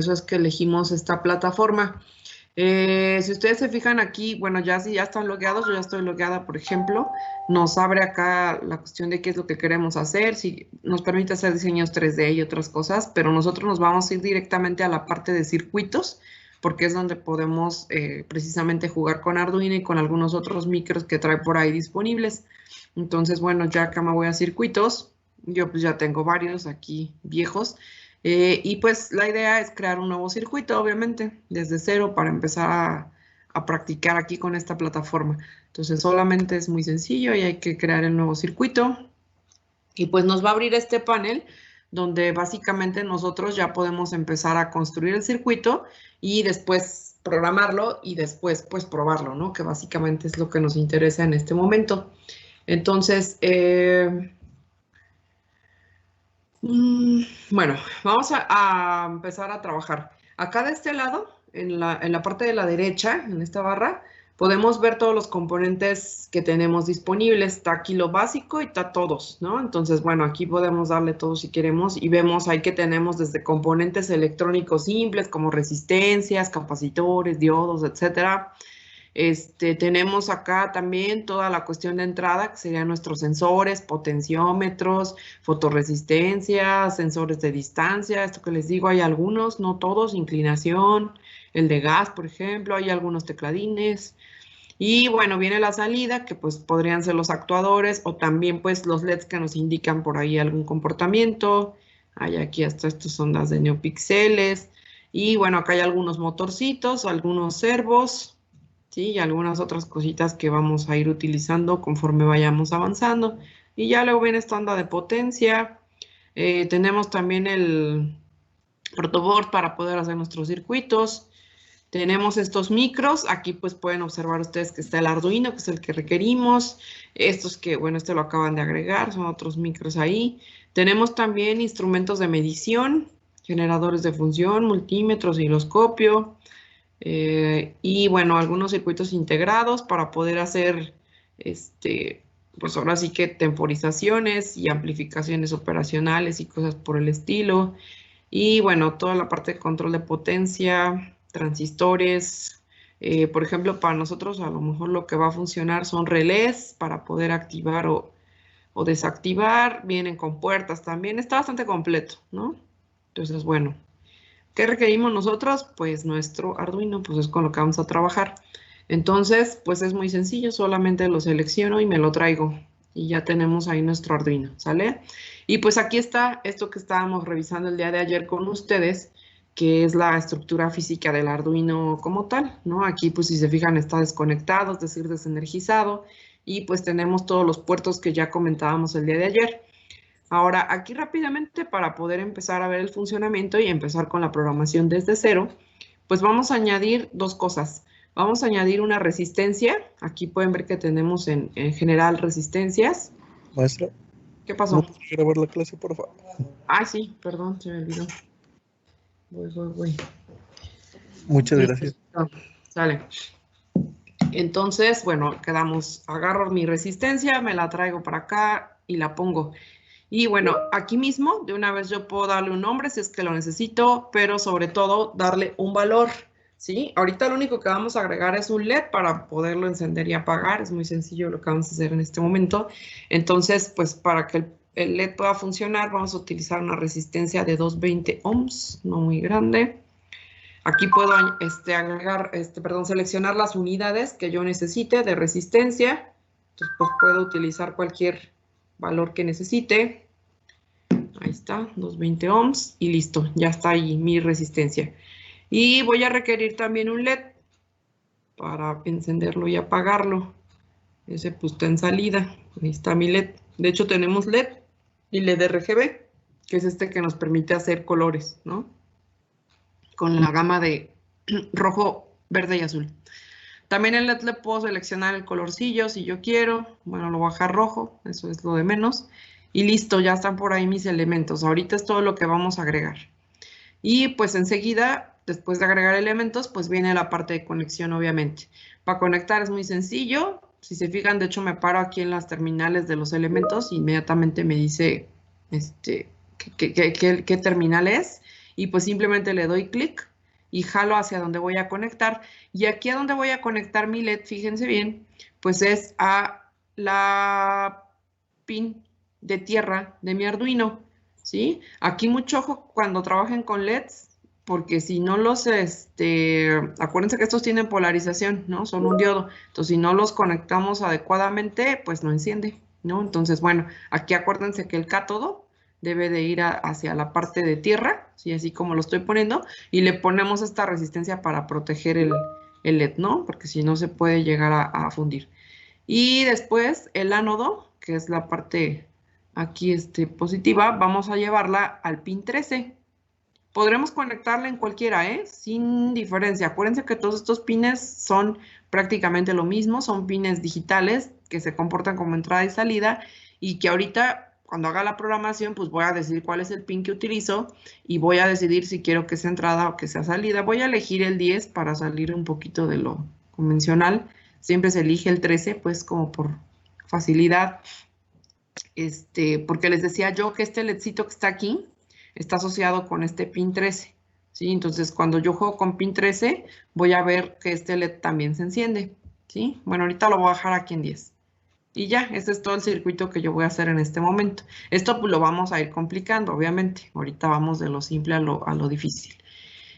eso es que elegimos esta plataforma. Si ustedes se fijan aquí, bueno, ya si ya están logueados, yo ya estoy logueada, por ejemplo, nos abre acá la cuestión de qué es lo que queremos hacer, si nos permite hacer diseños 3D y otras cosas, pero nosotros nos vamos a ir directamente a la parte de circuitos, porque es donde podemos precisamente jugar con Arduino y con algunos otros micros que trae por ahí disponibles. Entonces, bueno, ya acá me voy a circuitos, yo pues ya tengo varios aquí viejos. Y pues la idea es crear un nuevo circuito, obviamente, desde cero para empezar a practicar aquí con esta plataforma. Entonces solamente es muy sencillo y hay que crear el nuevo circuito. Y pues nos va a abrir este panel donde básicamente nosotros ya podemos empezar a construir el circuito y después programarlo y después pues probarlo, ¿no? Que básicamente es lo que nos interesa en este momento. Entonces, bueno, vamos a empezar a trabajar. Acá de este lado, en la parte de la derecha, en esta barra, podemos ver todos los componentes que tenemos disponibles. Está aquí lo básico y está todos, ¿no? Entonces, bueno, aquí podemos darle todos si queremos y vemos ahí que tenemos desde componentes electrónicos simples como resistencias, capacitores, diodos, etcétera. Tenemos acá también toda la cuestión de entrada, que serían nuestros sensores, potenciómetros, fotorresistencia, sensores de distancia. Esto que les digo, hay algunos, no todos, inclinación, el de gas, por ejemplo, hay algunos tecladines. Y bueno, viene la salida, que pues podrían ser los actuadores o también pues los LEDs que nos indican por ahí algún comportamiento. Hay aquí hasta estas ondas de neopíxeles. Y bueno, acá hay algunos motorcitos, algunos servos. ¿Sí? Y algunas otras cositas que vamos a ir utilizando conforme vayamos avanzando. Y ya luego viene esta onda de potencia. Tenemos también el protoboard para poder hacer nuestros circuitos. Tenemos estos micros. Aquí pues pueden observar ustedes que está el Arduino, que es el que requerimos. Estos que, bueno, este lo acaban de agregar, son otros micros ahí. Tenemos también instrumentos de medición, generadores de función, multímetro, osciloscopio. Y bueno, algunos circuitos integrados para poder hacer, pues ahora sí que temporizaciones y amplificaciones operacionales y cosas por el estilo. Y bueno, toda la parte de control de potencia, transistores. Por ejemplo, para nosotros a lo mejor lo que va a funcionar son relés para poder activar o desactivar. Vienen con puertas también. Está bastante completo, ¿no? Entonces, bueno. ¿Qué requerimos nosotros? Pues nuestro Arduino, pues es con lo que vamos a trabajar. Entonces, pues es muy sencillo, solamente lo selecciono y me lo traigo. Y ya tenemos ahí nuestro Arduino, ¿sale? Y pues aquí está esto que estábamos revisando el día de ayer con ustedes, que es la estructura física del Arduino como tal, ¿no? Aquí, pues si se fijan, está desconectado, es decir, desenergizado. Y pues tenemos todos los puertos que ya comentábamos el día de ayer. Ahora, aquí rápidamente para poder empezar a ver el funcionamiento y empezar con la programación desde cero, pues vamos a añadir dos cosas. Vamos a añadir una resistencia. Aquí pueden ver que tenemos en general resistencias. Maestra, ¿Qué ¿no pasó? podría grabar la clase, por favor? Ah, sí, perdón, se me olvidó. Voy. Muchas Listo. gracias. Sale. Entonces, bueno, quedamos, agarro mi resistencia, me la traigo para acá y la pongo. Y bueno, aquí mismo de una vez yo puedo darle un nombre si es que lo necesito, pero sobre todo darle un valor, ¿sí? Ahorita lo único que vamos a agregar es un LED para poderlo encender y apagar. Es muy sencillo lo que vamos a hacer en este momento. Entonces, pues para que el LED pueda funcionar, vamos a utilizar una resistencia de 220 ohms, no muy grande. Aquí puedo agregar, seleccionar las unidades que yo necesite de resistencia. Entonces, pues puedo utilizar cualquier valor que necesite. Ahí está, 220 ohms y listo, ya está ahí mi resistencia. Y voy a requerir también un LED para encenderlo y apagarlo. Ese pues está en salida, ahí está mi LED. De hecho tenemos LED y LED RGB, que es este que nos permite hacer colores, ¿no? Con la gama de rojo, verde y azul. También el LED le puedo seleccionar el colorcillo si yo quiero. Bueno, lo voy a dejar rojo, eso es lo de menos. Y listo, ya están por ahí mis elementos. Ahorita es todo lo que vamos a agregar. Y pues enseguida, después de agregar elementos, pues viene la parte de conexión, obviamente. Para conectar es muy sencillo. Si se fijan, de hecho me paro aquí en las terminales de los elementos. Inmediatamente me dice qué terminal es. y pues simplemente le doy clic y jalo hacia donde voy a conectar. Y aquí a donde voy a conectar mi LED, fíjense bien, pues es a la pin de tierra de mi Arduino, ¿sí? Aquí mucho ojo cuando trabajen con LEDs, porque si no los, acuérdense que estos tienen polarización, ¿no? Son un diodo. Entonces, si no los conectamos adecuadamente, pues no enciende, ¿no? Entonces, bueno, aquí acuérdense que el cátodo debe de ir hacia la parte de tierra, ¿sí? Así como lo estoy poniendo, y le ponemos esta resistencia para proteger el LED, ¿no? Porque si no se puede llegar a fundir. Y después el ánodo, que es la parte aquí positiva, vamos a llevarla al pin 13. Podremos conectarla en cualquiera, sin diferencia. Acuérdense que todos estos pines son prácticamente lo mismo, son pines digitales que se comportan como entrada y salida y que ahorita cuando haga la programación pues voy a decidir cuál es el pin que utilizo y voy a decidir si quiero que sea entrada o que sea salida. Voy a elegir el 10 para salir un poquito de lo convencional. Siempre se elige el 13 pues como por facilidad, porque les decía yo que este ledcito que está aquí está asociado con este pin 13, ¿sí? Entonces, cuando yo juego con pin 13, voy a ver que este LED también se enciende, ¿sí? Bueno, ahorita lo voy a dejar aquí en 10. Y ya, ese es todo el circuito que yo voy a hacer en este momento. Esto pues lo vamos a ir complicando, obviamente. Ahorita vamos de lo simple a lo difícil.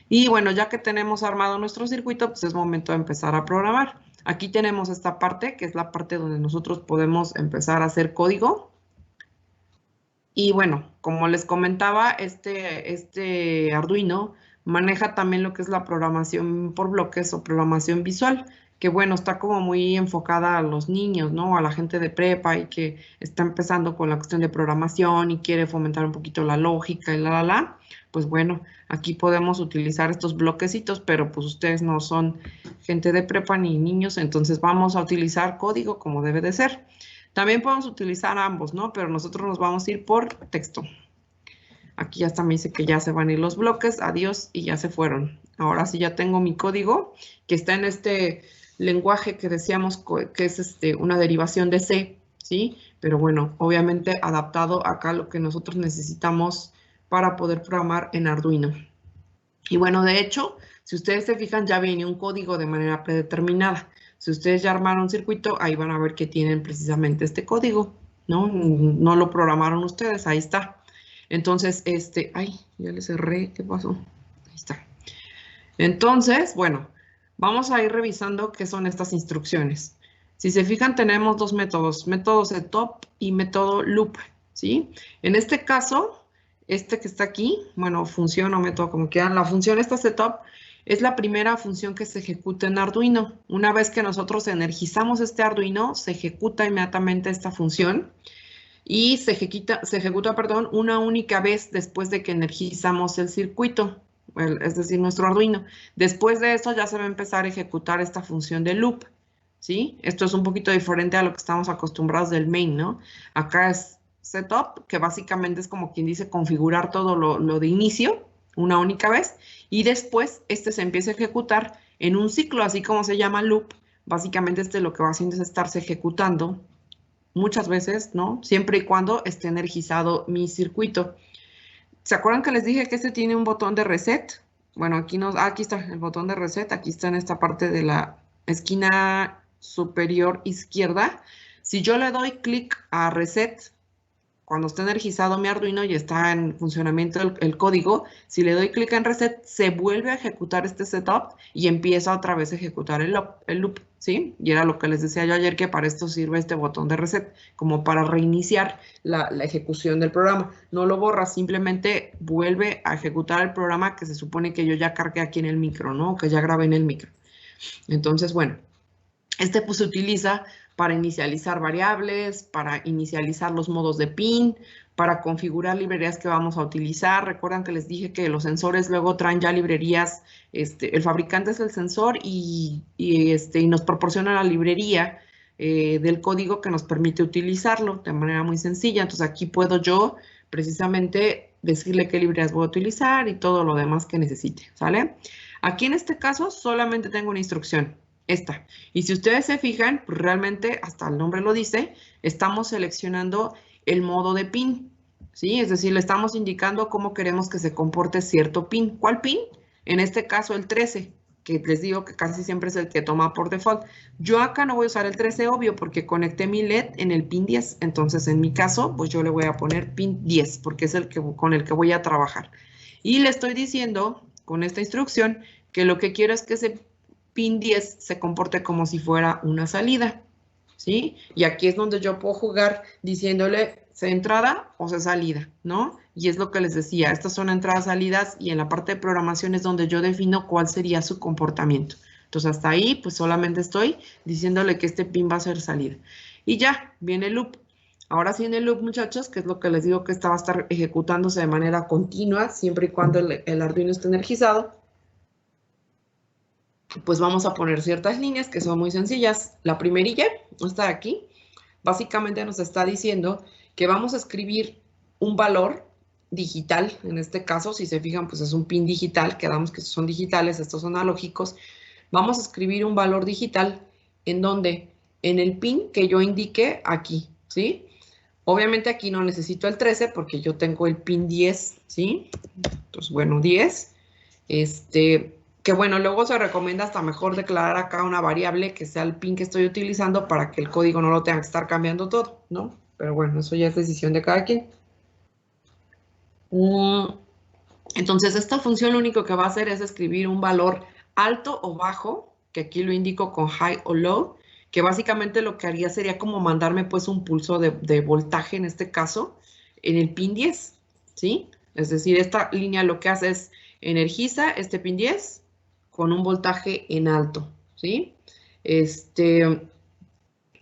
Y bueno, ya que tenemos armado nuestro circuito, pues es momento de empezar a programar. Aquí tenemos esta parte, que es la parte donde nosotros podemos empezar a hacer código. Y bueno, como les comentaba, este Arduino maneja también lo que es la programación por bloques o programación visual, que bueno, está como muy enfocada a los niños, ¿no? A la gente de prepa y que está empezando con la cuestión de programación y quiere fomentar un poquito la lógica y la. Pues bueno, aquí podemos utilizar estos bloquecitos, pero pues ustedes no son gente de prepa ni niños, entonces vamos a utilizar código como debe de ser. También podemos utilizar ambos, ¿no? Pero nosotros nos vamos a ir por texto. Aquí ya está, me dice que ya se van a ir los bloques, adiós, y ya se fueron. Ahora sí ya tengo mi código, que está en este lenguaje que decíamos que es una derivación de C, ¿sí? Pero bueno, obviamente adaptado acá a lo que nosotros necesitamos para poder programar en Arduino. Y bueno, de hecho, si ustedes se fijan, ya viene un código de manera predeterminada. Si ustedes ya armaron un circuito, ahí van a ver que tienen precisamente este código, ¿no? No lo programaron ustedes, ahí está. Entonces, ay, ya le cerré, ¿qué pasó? Ahí está. Entonces, bueno, vamos a ir revisando qué son estas instrucciones. Si se fijan, tenemos dos métodos, método setup y método loop, ¿sí? En este caso, que está aquí, bueno, función o método como quieran, la función esta setup es la primera función que se ejecuta en Arduino. Una vez que nosotros energizamos este Arduino, se ejecuta inmediatamente esta función y se ejecuta, perdón, una única vez después de que energizamos el circuito, es decir, nuestro Arduino. Después de eso ya se va a empezar a ejecutar esta función de loop, ¿sí? Esto es un poquito diferente a lo que estamos acostumbrados del main, ¿no? Acá es setup, que básicamente es como quien dice configurar todo lo de inicio, una única vez, y después se empieza a ejecutar en un ciclo, así como se llama loop. Básicamente lo que va haciendo es estarse ejecutando muchas veces, ¿no? Siempre y cuando esté energizado mi circuito. ¿Se acuerdan que les dije que tiene un botón de reset? Bueno, aquí está el botón de reset, aquí está en esta parte de la esquina superior izquierda. Si yo le doy clic a reset, cuando está energizado mi Arduino y está en funcionamiento el código, si le doy clic en reset, se vuelve a ejecutar este setup y empieza otra vez a ejecutar el loop, ¿sí? Y era lo que les decía yo ayer, que para esto sirve este botón de reset, como para reiniciar la ejecución del programa. No lo borra, simplemente vuelve a ejecutar el programa que se supone que yo ya cargué aquí en el micro, ¿no? Que ya grabé en el micro. Entonces, bueno, pues se utiliza para inicializar variables, para inicializar los modos de pin, para configurar librerías que vamos a utilizar. Recuerdan que les dije que los sensores luego traen ya librerías, el fabricante es el sensor y nos proporciona la librería del código que nos permite utilizarlo de manera muy sencilla. Entonces aquí puedo yo precisamente decirle qué librerías voy a utilizar y todo lo demás que necesite, ¿sale? Aquí en este caso solamente tengo una instrucción. Esta. Y si ustedes se fijan, pues realmente, hasta el nombre lo dice, estamos seleccionando el modo de pin. ¿sí? Es decir, le estamos indicando cómo queremos que se comporte cierto pin. ¿Cuál pin? En este caso el 13, que les digo que casi siempre es el que toma por default. Yo acá no voy a usar el 13, obvio, porque conecté mi LED en el pin 10. Entonces, en mi caso, pues yo le voy a poner pin 10, porque es el que, con el que voy a trabajar. Y le estoy diciendo, con esta instrucción, que lo que quiero es que ese pin 10 se comporte como si fuera una salida, ¿sí? Y aquí es donde yo puedo jugar diciéndole ¿se entrada o se salida? ¿No? Y es lo que les decía, estas son entradas, salidas, y en la parte de programación es donde yo defino cuál sería su comportamiento. Entonces, hasta ahí, pues solamente estoy diciéndole que este pin va a ser salida. Y ya, viene el loop. Ahora sí en el loop, muchachos, que es lo que les digo que esta va a estar ejecutándose de manera continua, siempre y cuando el Arduino esté energizado, pues vamos a poner ciertas líneas que son muy sencillas. La primerilla, esta de aquí, básicamente nos está diciendo que vamos a escribir un valor digital. En este caso, si se fijan, pues es un pin digital. Quedamos que son digitales, estos son analógicos. Vamos a escribir un valor digital en donde, en el pin que yo indique aquí, ¿sí? Obviamente aquí no necesito el 13 porque yo tengo el pin 10, ¿sí? Entonces, bueno, 10. Que bueno, luego se recomienda hasta mejor declarar acá una variable que sea el pin que estoy utilizando para que el código no lo tenga que estar cambiando todo, ¿no? Pero bueno, eso ya es decisión de cada quien. Entonces, esta función lo único que va a hacer es escribir un valor alto o bajo, que aquí lo indico con high o low, que básicamente lo que haría sería como mandarme pues un pulso de voltaje en este caso en el pin 10, ¿sí? Es decir, esta línea lo que hace es energiza este pin 10 con un voltaje en alto, ¿sí?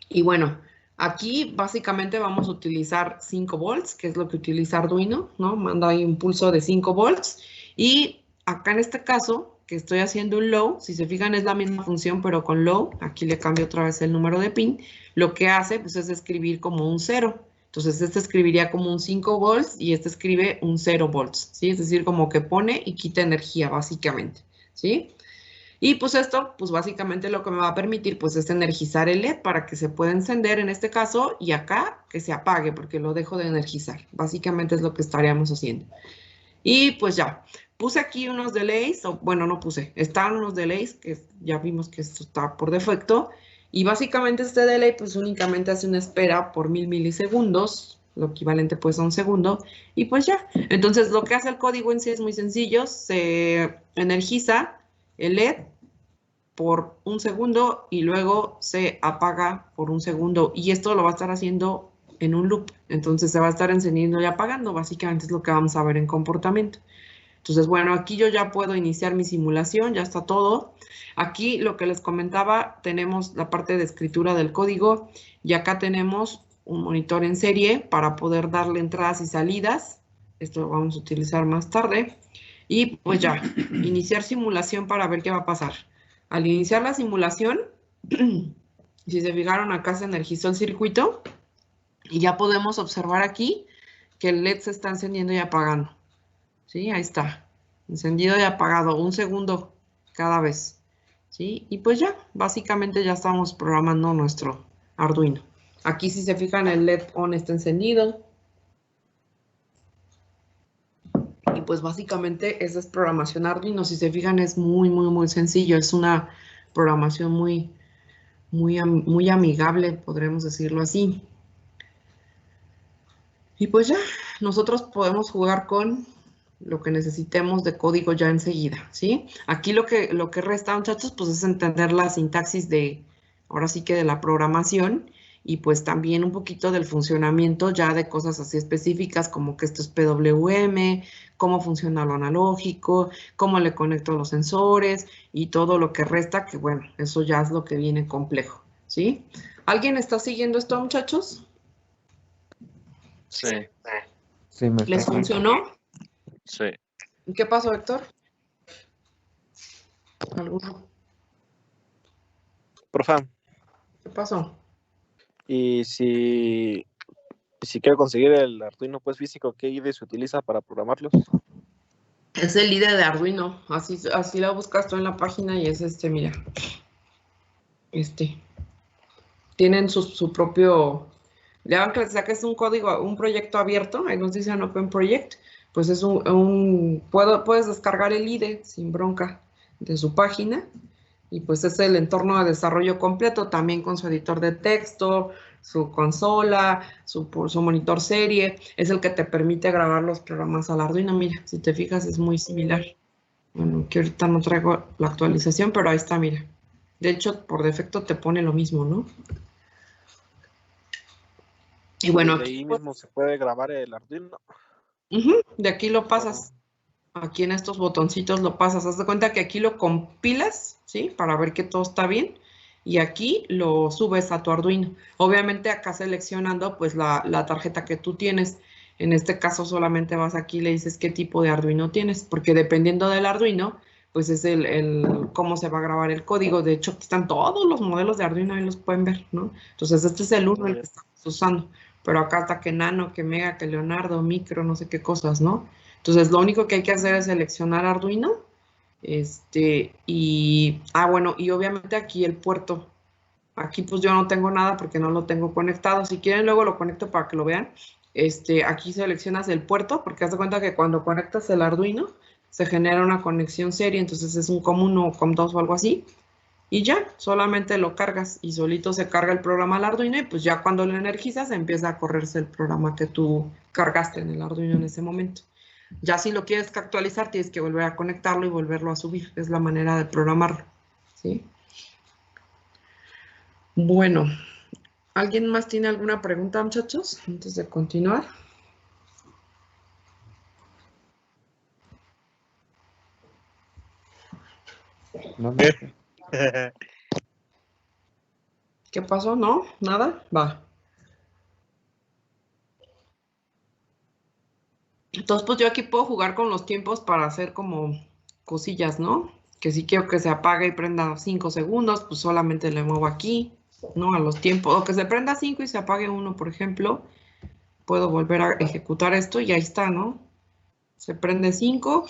Y bueno, aquí básicamente vamos a utilizar 5 volts, que es lo que utiliza Arduino, ¿no? Manda ahí un pulso de 5 volts. Y acá en este caso, que estoy haciendo un low, si se fijan es la misma función, pero con low, aquí le cambio otra vez el número de pin, lo que hace pues es escribir como un 0. Entonces este escribiría como un 5 volts y este escribe un 0 volts, ¿sí? Es decir, como que pone y quita energía básicamente, ¿sí? Y pues esto, pues básicamente lo que me va a permitir pues es energizar el LED para que se pueda encender en este caso y acá que se apague porque lo dejo de energizar. Básicamente es lo que estaríamos haciendo. Y pues ya, puse aquí unos delays, o bueno, no puse, estaban unos delays que ya vimos que esto está por defecto. Y básicamente este delay pues únicamente hace una espera por 1000 milisegundos, lo equivalente pues a un segundo, y pues ya. Entonces lo que hace el código en sí es muy sencillo, se energiza el LED por un segundo y luego se apaga por un segundo y esto lo va a estar haciendo en un loop, entonces se va a estar encendiendo y apagando, básicamente es lo que vamos a ver en comportamiento. Entonces, bueno, aquí yo ya puedo iniciar mi simulación, ya está todo. Aquí lo que les comentaba, tenemos la parte de escritura del código y acá tenemos un monitor en serie para poder darle entradas y salidas. Esto lo vamos a utilizar más tarde. Y pues ya, iniciar simulación para ver qué va a pasar. Al iniciar la simulación, si se fijaron acá se energizó el circuito y ya podemos observar aquí que el LED se está encendiendo y apagando. ¿Sí? Ahí está, encendido y apagado, un segundo cada vez, ¿sí? Y pues ya, básicamente ya estamos programando nuestro Arduino. Aquí si se fijan el LED on está encendido. Y pues básicamente esa es programación Arduino. Si se fijan es muy sencillo. Es una programación muy amigable, podremos decirlo así. Y pues ya, nosotros podemos jugar con lo que necesitemos de código ya enseguida, ¿sí? Aquí lo que resta, muchachos, pues es entender la sintaxis de, ahora sí que de la programación y pues también un poquito del funcionamiento ya de cosas así específicas como que esto es PWM, cómo funciona lo analógico, cómo le conecto los sensores y todo lo que resta, que bueno, eso ya es lo que viene complejo, ¿sí? ¿Alguien está siguiendo esto, muchachos? Sí. Sí, me ¿Les funcionó? Sí. ¿Qué pasó, Héctor? ¿Alguno? Profe, ¿Qué pasó? y si quiero conseguir el Arduino pues físico, ¿qué IDE se utiliza para programarlos? Es el líder de Arduino. Así la buscas tú en la página y es mira. Tienen su propio Ya ven que saques un código, un proyecto abierto, ahí nos dicen Open Project, pues es puedes descargar el IDE sin bronca de su página y pues es el entorno de desarrollo completo, también con su editor de texto, su consola, su monitor serie, es el que te permite grabar los programas al Arduino. Mira, si te fijas es muy similar. Bueno, que ahorita no traigo la actualización, pero ahí está, mira. De hecho, por defecto te pone lo mismo, ¿no? Y bueno, de ahí mismo se puede grabar el Arduino. de aquí lo pasas. Aquí en estos botoncitos lo pasas. Haz de cuenta que aquí lo compilas, ¿sí? Para ver que todo está bien. Y aquí lo subes a tu Arduino. Obviamente acá seleccionando pues la tarjeta que tú tienes. En este caso solamente vas aquí y le dices qué tipo de Arduino tienes. Porque dependiendo del Arduino, pues es cómo se va a grabar el código. De hecho, aquí están todos los modelos de Arduino, ahí los pueden ver, ¿no? Entonces este es el uno el que estamos usando. Pero acá está que Nano, que Mega, que Leonardo, Micro, no sé qué cosas, ¿no? Entonces, lo único que hay que hacer es seleccionar Arduino. Bueno, y obviamente aquí el puerto. Aquí pues yo no tengo nada porque no lo tengo conectado. Si quieren luego lo conecto para que lo vean. Aquí seleccionas el puerto porque haz de cuenta que cuando conectas el Arduino se genera una conexión serie, entonces es un COM1 o COM2 o algo así. Y ya, solamente lo cargas y solito se carga el programa al Arduino y pues ya cuando lo energizas empieza a correrse el programa que tú cargaste en el Arduino en ese momento. Ya si lo quieres actualizar, tienes que volver a conectarlo y volverlo a subir. Es la manera de programarlo, ¿sí? Bueno, ¿alguien más tiene alguna pregunta, muchachos, antes de continuar? No, ¿Qué pasó? ¿No? ¿Nada? Va. Entonces, pues yo aquí puedo jugar con los tiempos para hacer como cosillas, ¿no? Que si quiero que se apague y prenda 5 segundos, pues solamente le muevo aquí, ¿no? A los tiempos. O que se prenda 5 y se apague 1, por ejemplo. Puedo volver a ejecutar esto y ahí está, ¿no? Se prende 5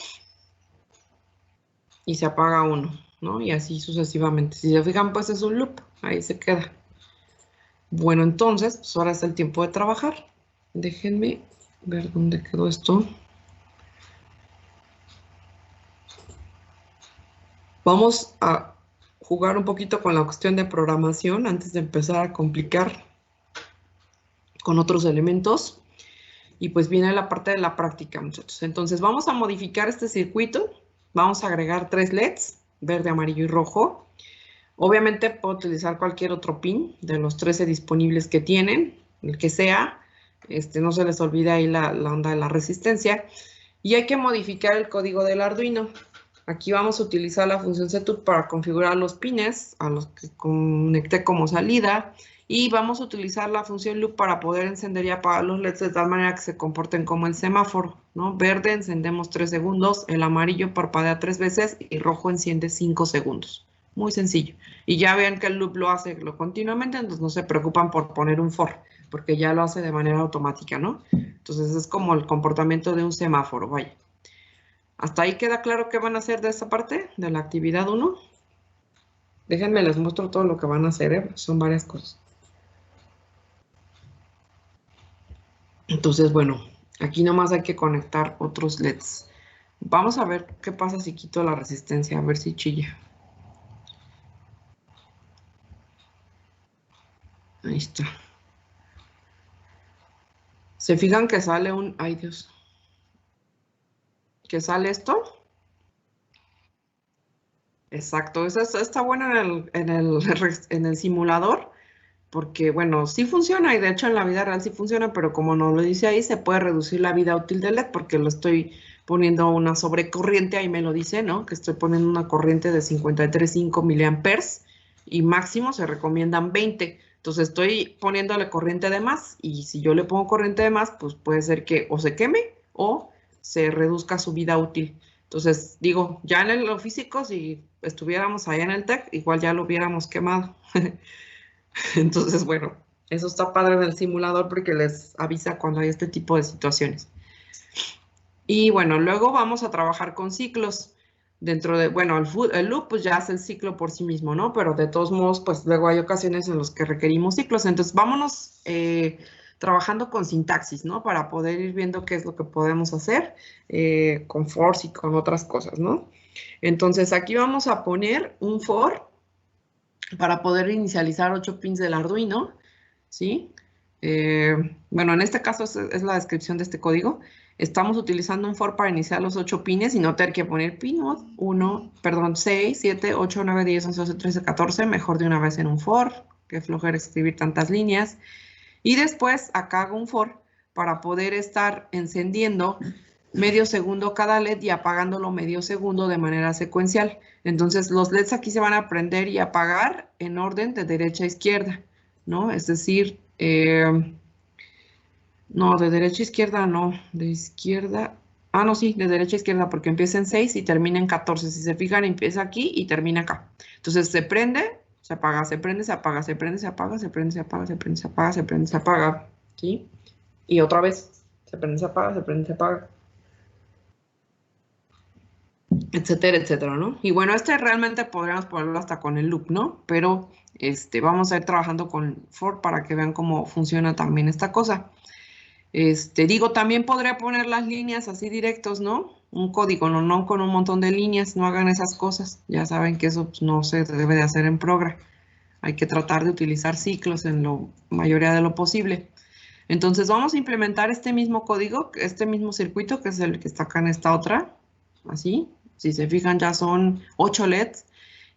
y se apaga 1, ¿no? Y así sucesivamente. Si se fijan, pues es un loop. Ahí se queda. Bueno, entonces, pues ahora es el tiempo de trabajar. Déjenme ver dónde quedó esto. Vamos a jugar un poquito con la cuestión de programación antes de empezar a complicar con otros elementos. Y pues viene la parte de la práctica, muchachos. Entonces vamos a modificar este circuito. Vamos a agregar 3 LEDs, verde, amarillo y rojo. Obviamente puedo utilizar cualquier otro pin de los 13 disponibles que tienen, el que sea. No se les olvide ahí la onda de la resistencia. Y hay que modificar el código del Arduino. Aquí vamos a utilizar la función setup para configurar los pines a los que conecté como salida. Y vamos a utilizar la función loop para poder encender y apagar los LEDs de tal manera que se comporten como el semáforo, ¿no? Verde encendemos 3 segundos, el amarillo parpadea 3 veces y rojo enciende 5 segundos. Muy sencillo. Y ya vean que el loop lo hace continuamente, entonces no se preocupan por poner un for, porque ya lo hace de manera automática, ¿no? Entonces es como el comportamiento de un semáforo, vaya. ¿Hasta ahí queda claro qué van a hacer de esta parte, de la actividad 1? Déjenme, les muestro todo lo que van a hacer, ¿eh? Son varias cosas. Entonces, bueno, aquí nomás hay que conectar otros LEDs. Vamos a ver qué pasa si quito la resistencia, a ver si chilla. Ahí está. ¿Se fijan que sale un... ¡Ay, Dios! ¿Que sale esto? Exacto, eso está bueno en el simulador, porque, bueno, sí funciona, y de hecho en la vida real sí funciona, pero como no lo dice ahí, se puede reducir la vida útil del LED, porque lo estoy poniendo una sobrecorriente, ahí me lo dice, ¿no? Que estoy poniendo una corriente de 53.5 miliamperes, y máximo se recomiendan 20. Entonces estoy poniéndole corriente de más, y si yo le pongo corriente de más, pues puede ser que o se queme, o se reduzca su vida útil. Entonces, digo, ya en lo físico, si estuviéramos allá en el TEC, igual ya lo hubiéramos quemado. Entonces, bueno, eso está padre en el simulador porque les avisa cuando hay este tipo de situaciones. Y bueno, luego vamos a trabajar con ciclos. Dentro de, bueno, el loop pues ya hace el ciclo por sí mismo, ¿no? Pero de todos modos, pues luego hay ocasiones en las que requerimos ciclos. Entonces, vámonos trabajando con sintaxis, ¿no? Para poder ir viendo qué es lo que podemos hacer con fors y con otras cosas, ¿no? Entonces, aquí vamos a poner un for para poder inicializar 8 pins del Arduino, ¿sí? Bueno, en este caso es la descripción de este código. Estamos utilizando un for para iniciar los 8 pines y no tener que poner pin 6, 7, 8, 9, 10, 11, 12, 13, 14. Mejor de una vez en un for, que flojera escribir tantas líneas. Y después acá hago un for para poder estar encendiendo medio segundo cada LED y apagándolo medio segundo de manera secuencial. Entonces los LEDs aquí se van a prender y apagar en orden de derecha a izquierda, ¿no? Es decir, no, de derecha a izquierda no, de izquierda, no, sí, de derecha a izquierda porque empieza en 6 y termina en 14. Si se fijan, empieza aquí y termina acá. Entonces se prende, se apaga, se prende, se apaga, se prende, se apaga, se prende, se apaga, se prende, se apaga, se prende, se apaga, ¿sí? Y otra vez, se prende, se apaga, se prende, se apaga. Etcétera, etcétera, ¿no? Y bueno, realmente podríamos ponerlo hasta con el loop, ¿no? Pero vamos a ir trabajando con for para que vean cómo funciona también esta cosa. Digo, también podría poner las líneas así directos, ¿no? Un código, no con un montón de líneas, no hagan esas cosas. Ya saben que eso pues, no se debe de hacer en Progra. Hay que tratar de utilizar ciclos en la mayoría de lo posible. Entonces vamos a implementar este mismo código, este mismo circuito, que es el que está acá en esta otra, así. Si se fijan, ya son 8 LEDs.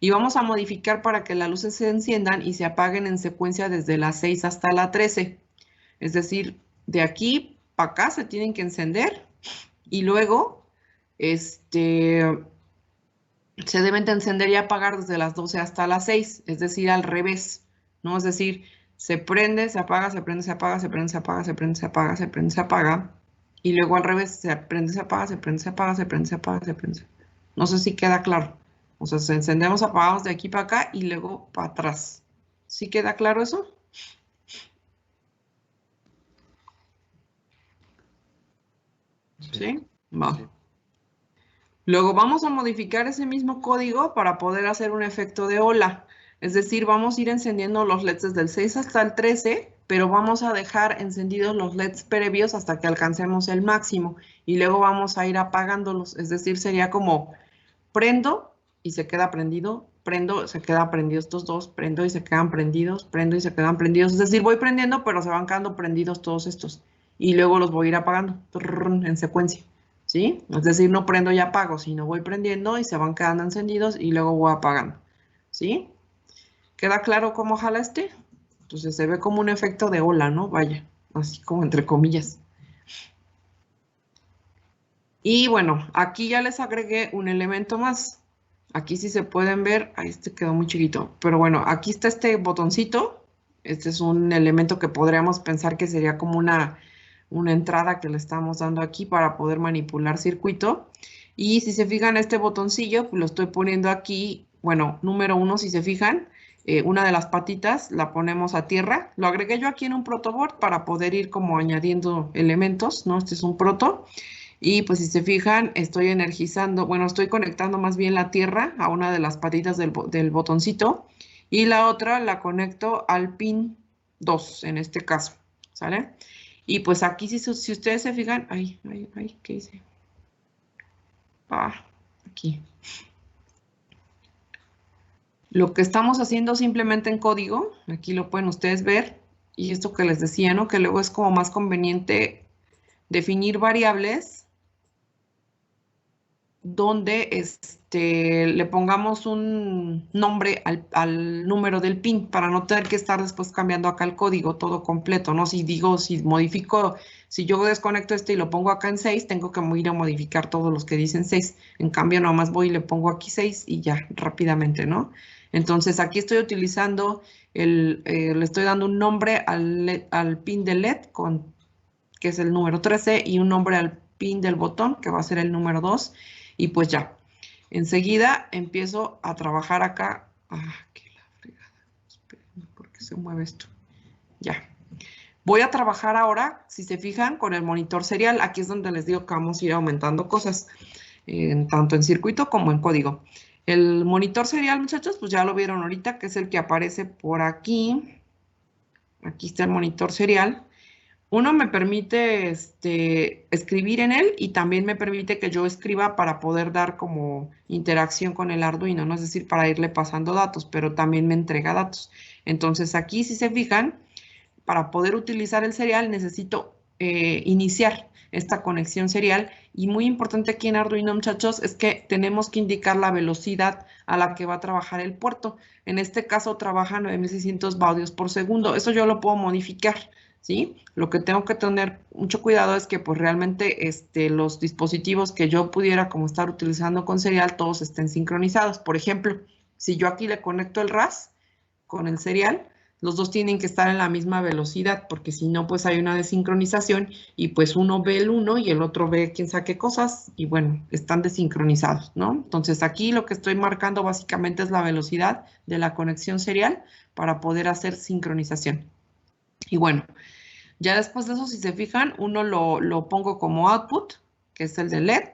Y vamos a modificar para que las luces se enciendan y se apaguen en secuencia desde la 6 hasta la 13. Es decir, de aquí para acá se tienen que encender y luego se deben de encender y apagar desde las 12 hasta las 6, es decir, al revés, ¿no? Es decir, se prende, se apaga, se prende, se apaga, se prende, se apaga, se prende, se apaga, se prende, se apaga, y luego al revés, se prende, se apaga, se prende, se apaga, se prende, se apaga, se prende. No sé si queda claro. O sea, se encendemos, apagamos de aquí para acá y luego para atrás. ¿Sí queda claro eso? ¿Sí? Va. Sí. Luego vamos a modificar ese mismo código para poder hacer un efecto de ola. Es decir, vamos a ir encendiendo los LEDs desde el 6 hasta el 13, pero vamos a dejar encendidos los LEDs previos hasta que alcancemos el máximo. Y luego vamos a ir apagándolos. Es decir, sería como prendo y se queda prendido, prendo, se quedan prendidos estos dos, prendo y se quedan prendidos, prendo y se quedan prendidos. Es decir, voy prendiendo, pero se van quedando prendidos todos estos. Y luego los voy a ir apagando en secuencia. ¿Sí? Es decir, no prendo y apago, sino voy prendiendo y se van quedando encendidos y luego voy apagando. ¿Sí? ¿Queda claro cómo jala este? Entonces se ve como un efecto de ola, ¿no? Vaya, así como entre comillas. Y bueno, aquí ya les agregué un elemento más. Aquí sí se pueden ver, ahí este quedó muy chiquito, pero bueno, aquí está este botoncito. Este es un elemento que podríamos pensar que sería como una entrada que le estamos dando aquí para poder manipular circuito. Y si se fijan, este botoncillo, pues lo estoy poniendo aquí, bueno, número 1, si se fijan, una de las patitas la ponemos a tierra. Lo agregué yo aquí en un protoboard para poder ir como añadiendo elementos, ¿no? Este es un proto. Y pues si se fijan, estoy energizando, bueno, estoy conectando más bien la tierra a una de las patitas del botoncito. Y la otra la conecto al pin 2, en este caso, ¿sale? Y pues aquí, si ustedes se fijan, ay, ¿qué hice? Aquí. Lo que estamos haciendo simplemente en código, aquí lo pueden ustedes ver, y esto que les decía, ¿no? Que luego es como más conveniente definir variables donde le pongamos un nombre al número del pin para no tener que estar después cambiando acá el código todo completo, ¿no? Si modifico, si yo desconecto y lo pongo acá en 6, tengo que ir a modificar todos los que dicen 6. En cambio, nomás voy y le pongo aquí 6 y ya, rápidamente, ¿no? Entonces, aquí estoy utilizando, le estoy dando un nombre al pin de LED, que es el número 13, y un nombre al pin del botón, que va a ser el número 2. Y pues ya, enseguida empiezo a trabajar acá. Qué la fregada. Espérenme, ¿por qué se mueve esto? Ya. Voy a trabajar ahora, si se fijan, con el monitor serial. Aquí es donde les digo que vamos a ir aumentando cosas, tanto en circuito como en código. El monitor serial, muchachos, pues ya lo vieron ahorita, que es el que aparece por aquí. Aquí está el monitor serial. Uno me permite escribir en él y también me permite que yo escriba para poder dar como interacción con el Arduino, ¿no? Es decir, para irle pasando datos, pero también me entrega datos. Entonces aquí, si se fijan, para poder utilizar el serial necesito iniciar esta conexión serial y muy importante aquí en Arduino, muchachos, es que tenemos que indicar la velocidad a la que va a trabajar el puerto. En este caso trabaja 9600 baudios por segundo. Eso yo lo puedo modificar, ¿sí? Lo que tengo que tener mucho cuidado es que pues realmente los dispositivos que yo pudiera como estar utilizando con serial todos estén sincronizados. Por ejemplo, si yo aquí le conecto el RAS con el serial, los dos tienen que estar en la misma velocidad, porque si no, pues hay una desincronización y pues uno ve el uno y el otro ve quién sabe qué cosas y bueno, están desincronizados, ¿no? Entonces aquí lo que estoy marcando básicamente es la velocidad de la conexión serial para poder hacer sincronización. Y bueno, ya después de eso, si se fijan, uno lo pongo como output, que es el de LED,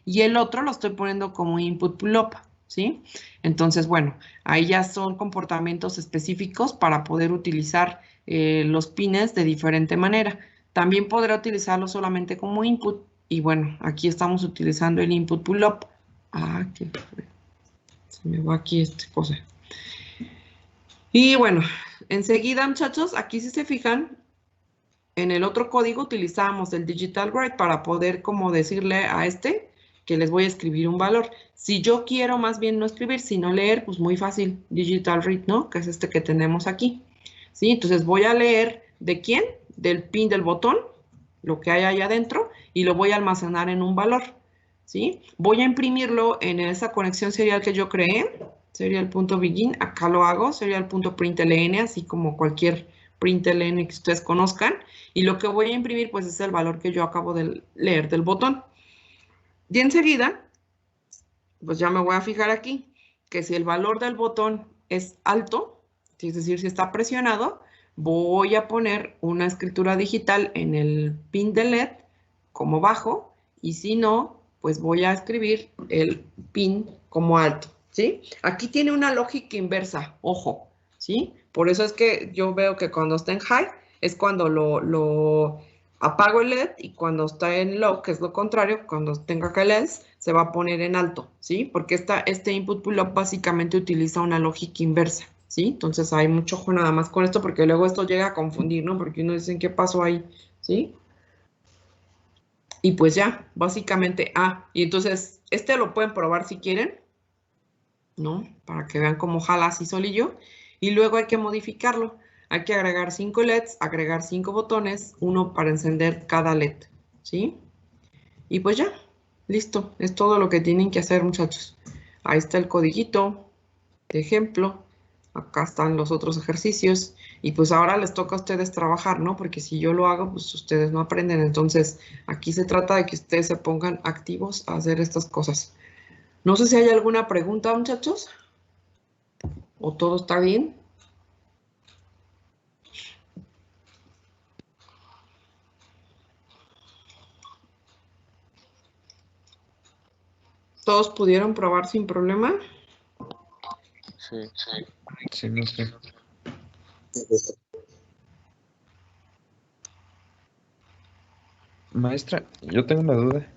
y el otro lo estoy poniendo como input pull-up, ¿sí? Entonces, bueno, ahí ya son comportamientos específicos para poder utilizar los pines de diferente manera. También podré utilizarlo solamente como input, y bueno, aquí estamos utilizando el input pull-up. Ah, que se me va aquí esta cosa. Y bueno, enseguida, muchachos, aquí si se fijan, en el otro código utilizábamos el digital write para poder como decirle a que les voy a escribir un valor. Si yo quiero más bien no escribir, sino leer, pues muy fácil, digital read, ¿no? Que es este que tenemos aquí. ¿Sí? Entonces voy a leer ¿de quién? Del pin del botón, lo que hay ahí adentro, y lo voy a almacenar en un valor. ¿Sí? Voy a imprimirlo en esa conexión serial que yo creé, serial.begin, acá lo hago, serial.println, así como cualquier println que ustedes conozcan, y lo que voy a imprimir pues es el valor que yo acabo de leer del botón. Y enseguida, pues ya me voy a fijar aquí, que si el valor del botón es alto, es decir, si está presionado, voy a poner una escritura digital en el pin de LED como bajo, y si no, pues voy a escribir el pin como alto, ¿sí? Aquí tiene una lógica inversa, ojo, ¿sí? Por eso es que yo veo que cuando está en high es cuando lo apago el LED y cuando está en low, que es lo contrario, cuando tenga que lens, se va a poner en alto, ¿sí? Porque este input pull-up básicamente utiliza una lógica inversa, ¿sí? Entonces hay mucho ojo nada más con esto porque luego esto llega a confundir, ¿no? Porque uno dice, ¿qué pasó ahí? ¿Sí? Y pues ya, básicamente, y entonces, lo pueden probar si quieren, ¿no? Para que vean cómo jala así solillo. Y luego hay que modificarlo. Hay que agregar 5 LEDs, agregar 5 botones, uno para encender cada LED, ¿sí? Y pues ya, listo. Es todo lo que tienen que hacer, muchachos. Ahí está el codiguito de ejemplo. Acá están los otros ejercicios. Y pues ahora les toca a ustedes trabajar, ¿no? Porque si yo lo hago, pues ustedes no aprenden. Entonces, aquí se trata de que ustedes se pongan activos a hacer estas cosas. No sé si hay alguna pregunta, muchachos. ¿O todo está bien? ¿Todos pudieron probar sin problema? Sí. Sí, no sé. Maestra, yo tengo una duda.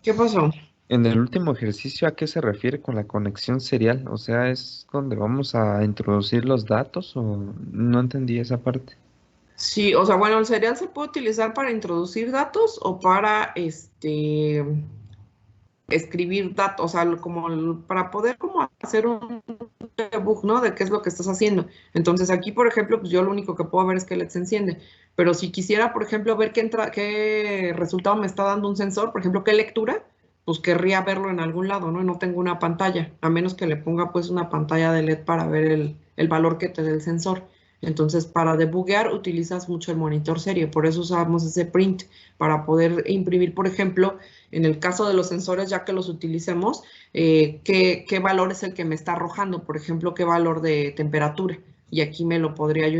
¿Qué pasó? En el último ejercicio, ¿a qué se refiere con la conexión serial? O sea, ¿es donde vamos a introducir los datos o no entendí esa parte? Sí, o sea, bueno, el serial se puede utilizar para introducir datos o para escribir datos, o sea, para poder como hacer un debug, ¿no? De qué es lo que estás haciendo. Entonces aquí, por ejemplo, pues yo lo único que puedo ver es que LED se enciende. Pero si quisiera, por ejemplo, ver qué resultado me está dando un sensor, por ejemplo, qué lectura, pues querría verlo en algún lado, ¿no? Y no tengo una pantalla, a menos que le ponga pues una pantalla de LED para ver el valor que te dé el sensor. Entonces, para debuguear utilizas mucho el monitor serie, por eso usamos ese print, para poder imprimir, por ejemplo, en el caso de los sensores, ya que los utilicemos, qué valor es el que me está arrojando, por ejemplo, qué valor de temperatura. Y aquí me lo podría yo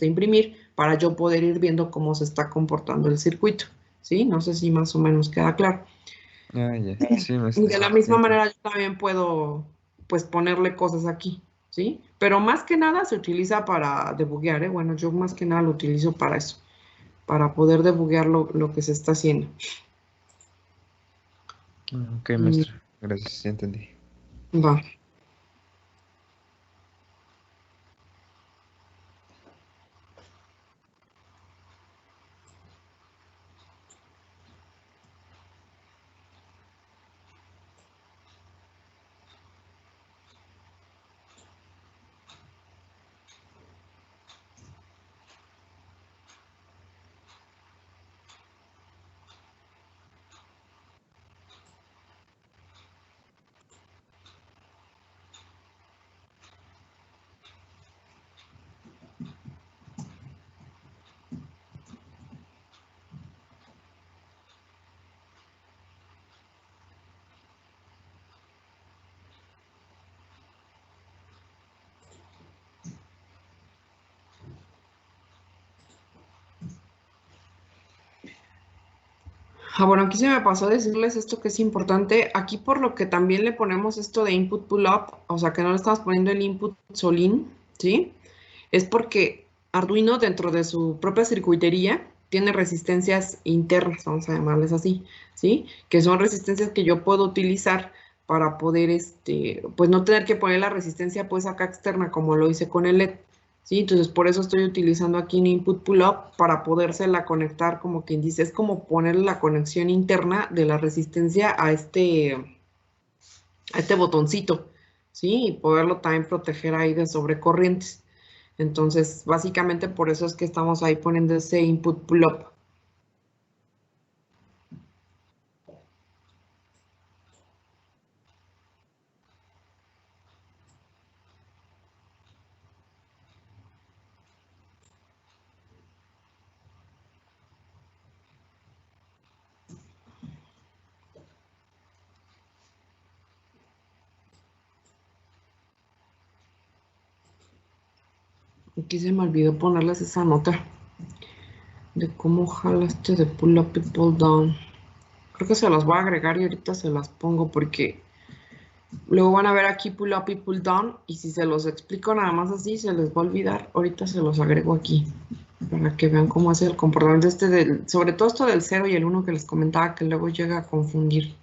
imprimir para yo poder ir viendo cómo se está comportando el circuito. ¿Sí? No sé si más o menos queda claro. Ah, ya. Sí, Y maestra. de la misma manera yo también puedo, pues, ponerle cosas aquí. ¿Sí? Pero más que nada se utiliza para debuguear, ¿eh? Bueno, yo más que nada lo utilizo para eso. para poder debuguear lo que se está haciendo. Ok, maestra. Gracias, ya entendí. Va. Bueno, aquí se me pasó a decirles esto que es importante. Aquí por lo que también le ponemos esto de input pull up, o sea que no le estamos poniendo el input solín, ¿sí? Es porque Arduino dentro de su propia circuitería tiene resistencias internas, vamos a llamarles así, ¿sí? Que son resistencias que yo puedo utilizar para poder, pues no tener que poner la resistencia pues acá externa como lo hice con el LED, ¿sí? Entonces por eso estoy utilizando aquí un input pull-up para podérsela conectar como quien dice, es como poner la conexión interna de la resistencia a este botoncito, ¿sí? Y poderlo también proteger ahí de sobrecorrientes. Entonces, básicamente por eso es que estamos ahí poniendo ese input pull-up. Aquí se me olvidó ponerles esa nota de cómo jala este de pull-up y pull-down. Creo que se las voy a agregar y ahorita se las pongo porque luego van a ver aquí pull-up y pull-down y si se los explico nada más así se les va a olvidar. Ahorita se los agrego aquí para que vean cómo es el comportamiento sobre todo esto del 0 y el 1 que les comentaba que luego llega a confundir.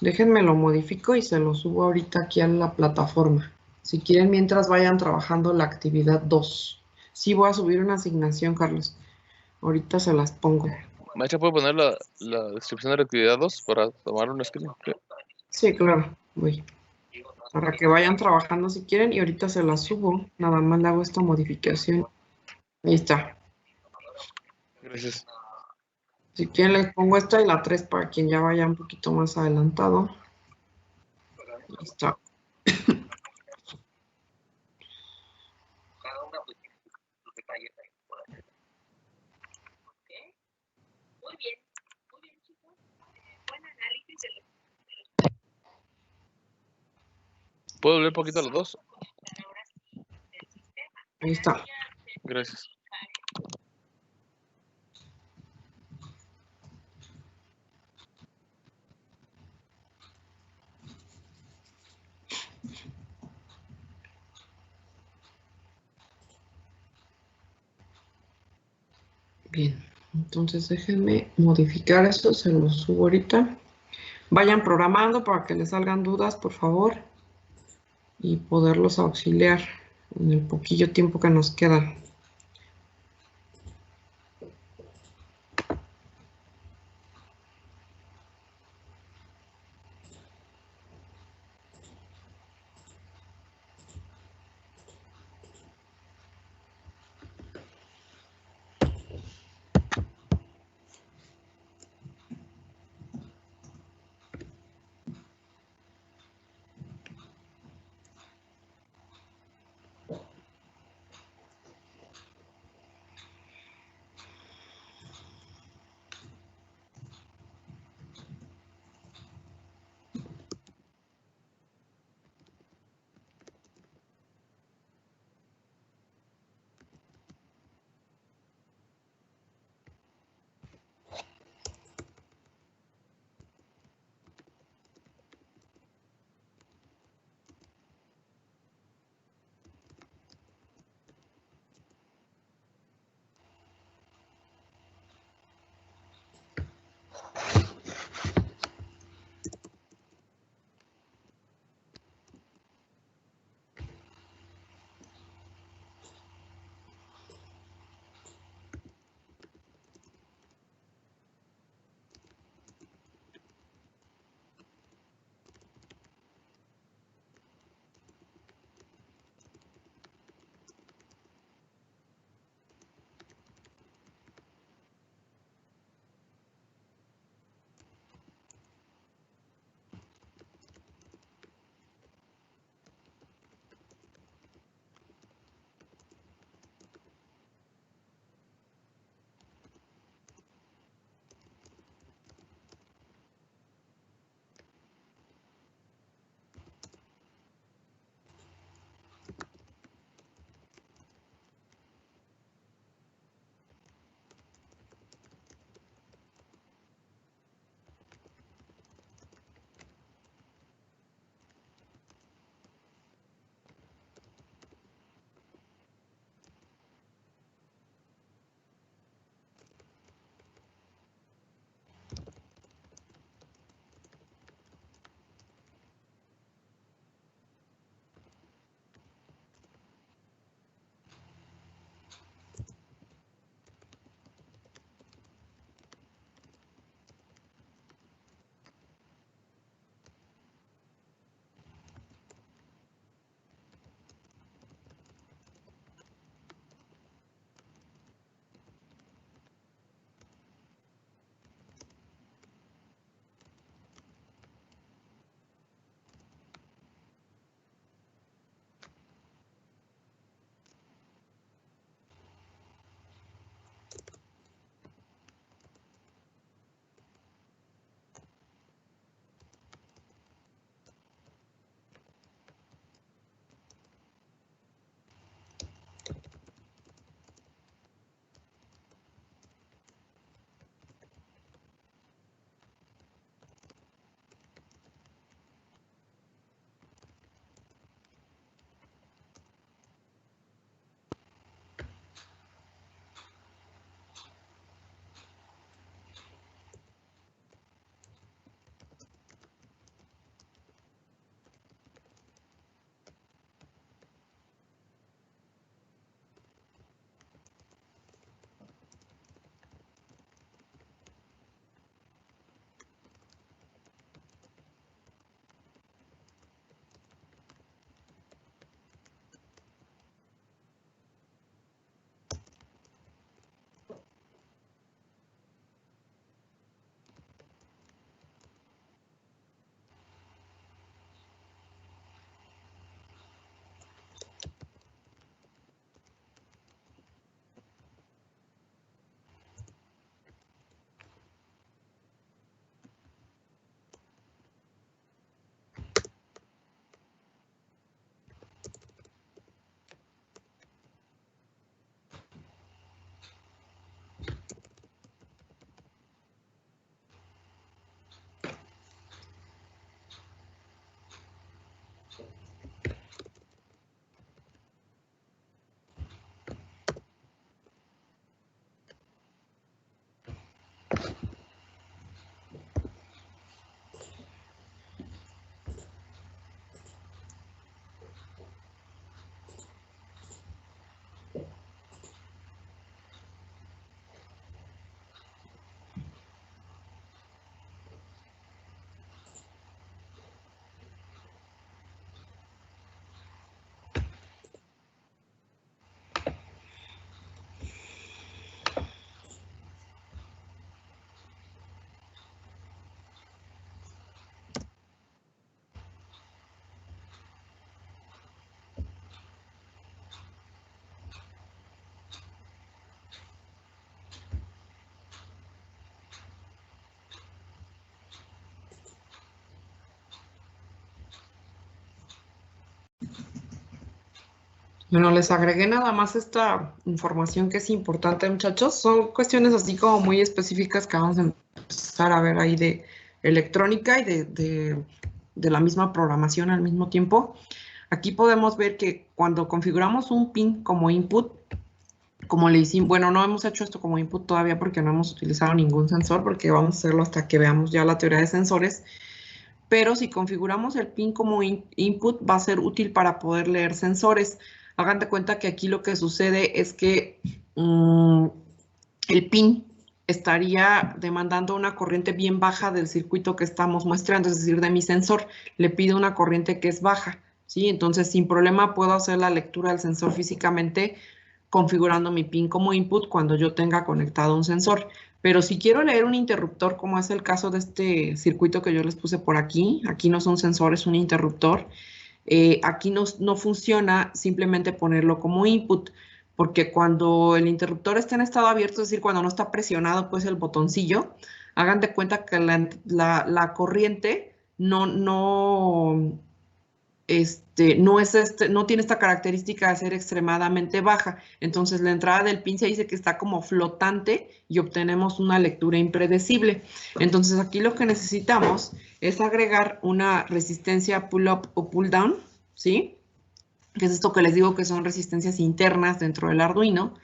Déjenme lo modifico y se lo subo ahorita aquí a la plataforma. Si quieren, mientras vayan trabajando la actividad 2. Sí, voy a subir una asignación, Carlos. Ahorita se las pongo. Maestra, ¿puede poner la descripción de la actividad 2 para tomar un screen? Sí, claro, voy. Para que vayan trabajando si quieren y ahorita se las subo. Nada más le hago esta modificación. Ahí está. Gracias. Si quieren, les pongo esta y la 3 para quien ya vaya un poquito más adelantado. Ahí está. ¿Puedo leer un poquito los dos? Ahí está. Gracias. Bien. Entonces déjenme modificar eso. Se lo subo ahorita. Vayan programando para que les salgan dudas, por favor, y poderlos auxiliar en el poquillo tiempo que nos queda. Bueno, les agregué nada más esta información que es importante, muchachos. Son cuestiones así como muy específicas que vamos a empezar a ver ahí de electrónica y de la misma programación al mismo tiempo. Aquí podemos ver que cuando configuramos un pin como input, como le hicimos, bueno, no hemos hecho esto como input todavía porque no hemos utilizado ningún sensor, porque vamos a hacerlo hasta que veamos ya la teoría de sensores. Pero si configuramos el pin como input, va a ser útil para poder leer sensores. Hagan de cuenta que aquí lo que sucede es que el pin estaría demandando una corriente bien baja del circuito que estamos mostrando, es decir, de mi sensor. Le pido una corriente que es baja, ¿sí? Entonces, sin problema puedo hacer la lectura del sensor físicamente configurando mi pin como input cuando yo tenga conectado un sensor. Pero si quiero leer un interruptor, como es el caso de este circuito que yo les puse por aquí no son sensores, es un interruptor. Aquí no funciona simplemente ponerlo como input, porque cuando el interruptor está en estado abierto, es decir, cuando no está presionado pues el botoncillo, hagan de cuenta que la corriente no tiene esta característica de ser extremadamente baja. Entonces la entrada del pin se dice que está como flotante y obtenemos una lectura impredecible. Entonces aquí lo que necesitamos es agregar una resistencia pull-up o pull-down, ¿sí? Que es esto que les digo que son resistencias internas dentro del Arduino.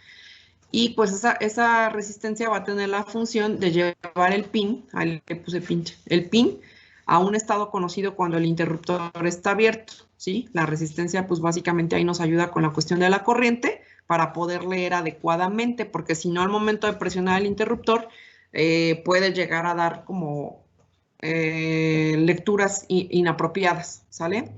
Y pues esa resistencia va a tener la función de llevar el pin, ahí le puse pinche, el pin a un estado conocido cuando el interruptor está abierto, ¿sí? La resistencia pues básicamente ahí nos ayuda con la cuestión de la corriente para poder leer adecuadamente, porque si no al momento de presionar el interruptor puede llegar a dar como lecturas inapropiadas, ¿sale?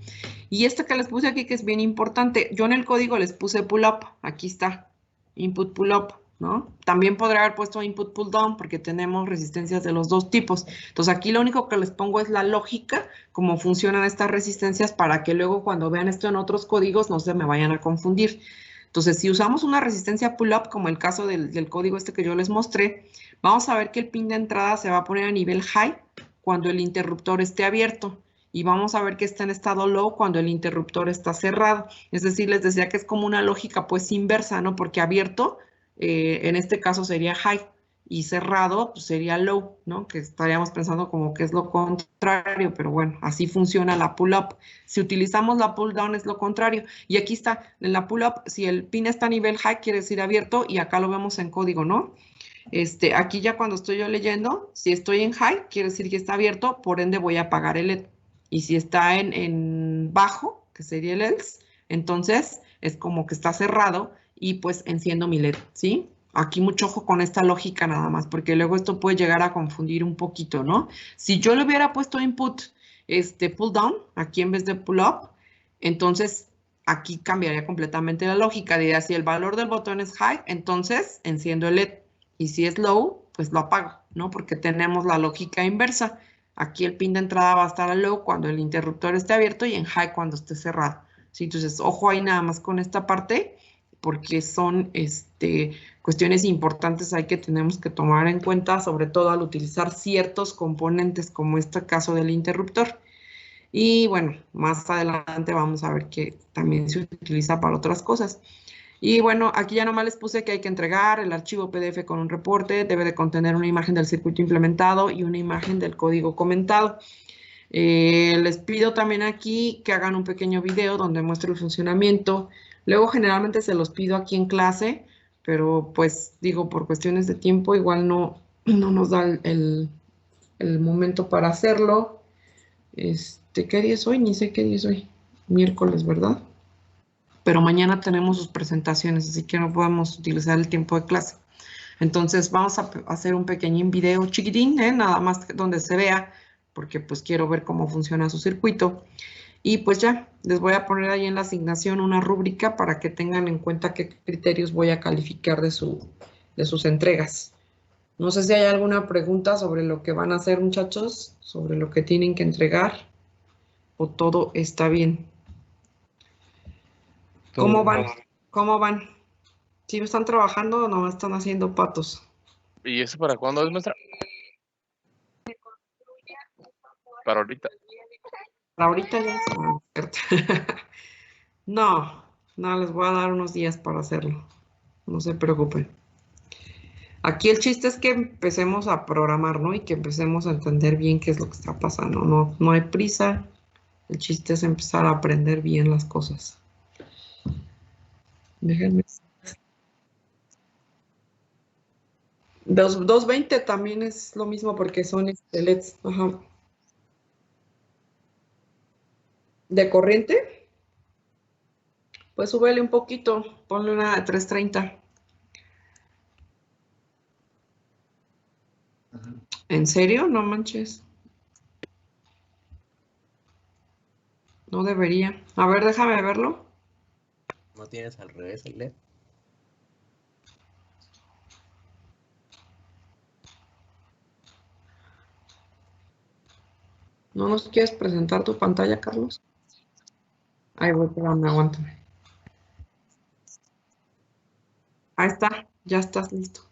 Y este que les puse aquí que es bien importante, yo en el código les puse pull up, aquí está, input pull up, ¿no? También podría haber puesto input pull down porque tenemos resistencias de los dos tipos. Entonces aquí lo único que les pongo es la lógica, cómo funcionan estas resistencias para que luego cuando vean esto en otros códigos no se me vayan a confundir. Entonces, si usamos una resistencia pull up, como el caso del código este que yo les mostré, vamos a ver que el pin de entrada se va a poner a nivel high cuando el interruptor esté abierto y vamos a ver que está en estado low cuando el interruptor está cerrado. Es decir, les decía que es como una lógica pues inversa, ¿no? Porque abierto, en este caso sería high y cerrado pues, sería low, ¿no? Que estaríamos pensando como que es lo contrario, pero bueno, así funciona la pull-up. Si utilizamos la pull-down es lo contrario. Y aquí está, en la pull-up, si el pin está a nivel high quiere decir abierto y acá lo vemos en código, ¿no? Aquí ya cuando estoy yo leyendo, si estoy en high, quiere decir que está abierto, por ende voy a apagar el LED. Y si está en bajo, que sería el else, entonces es como que está cerrado y pues enciendo mi LED, ¿sí? Aquí mucho ojo con esta lógica nada más, porque luego esto puede llegar a confundir un poquito, ¿no? Si yo le hubiera puesto input, pull down, aquí en vez de pull up, entonces aquí cambiaría completamente la lógica. Diría, si el valor del botón es high, entonces enciendo el LED. Y si es low, pues lo apago, ¿no? Porque tenemos la lógica inversa. Aquí el pin de entrada va a estar a low cuando el interruptor esté abierto y en high cuando esté cerrado. ¿Sí? Entonces, ojo ahí nada más con esta parte, porque son cuestiones importantes ahí que tenemos que tomar en cuenta, sobre todo al utilizar ciertos componentes, como este caso del interruptor. Y bueno, más adelante vamos a ver que también se utiliza para otras cosas. Y bueno, aquí ya nomás les puse que hay que entregar el archivo PDF con un reporte, debe de contener una imagen del circuito implementado y una imagen del código comentado. Les pido también aquí que hagan un pequeño video donde muestre el funcionamiento. Luego generalmente se los pido aquí en clase, pero pues digo, por cuestiones de tiempo igual no nos da el momento para hacerlo. ¿Qué día es hoy? Ni sé qué día es hoy. Miércoles, ¿verdad? Pero mañana tenemos sus presentaciones, así que no podemos utilizar el tiempo de clase. Entonces vamos a hacer un pequeñín video chiquitín, nada más donde se vea, porque pues quiero ver cómo funciona su circuito. Y pues ya, les voy a poner ahí en la asignación una rúbrica para que tengan en cuenta qué criterios voy a calificar de sus entregas. No sé si hay alguna pregunta sobre lo que van a hacer, muchachos, sobre lo que tienen que entregar, o todo está bien. ¿Cómo van? ¿Cómo van? ¿Sí están trabajando o no están haciendo patos? ¿Y eso para cuándo es, maestra? Para ahorita. Para ahorita ya es cierto. No, No, les voy a dar unos días para hacerlo. No se preocupen. Aquí el chiste es que empecemos a programar, ¿no? Y que empecemos a entender bien qué es lo que está pasando. No, no hay prisa. El chiste es empezar a aprender bien las cosas. Déjenme. 220 también es lo mismo porque son LEDs. Ajá. ¿De corriente? Pues súbele un poquito. Ponle una de 330. ¿En serio? No manches. No debería. A ver, déjame verlo. ¿No tienes al revés el LED? ¿No nos quieres presentar tu pantalla, Carlos? Ahí voy, espérame, aguántame. Ahí está, ya estás listo.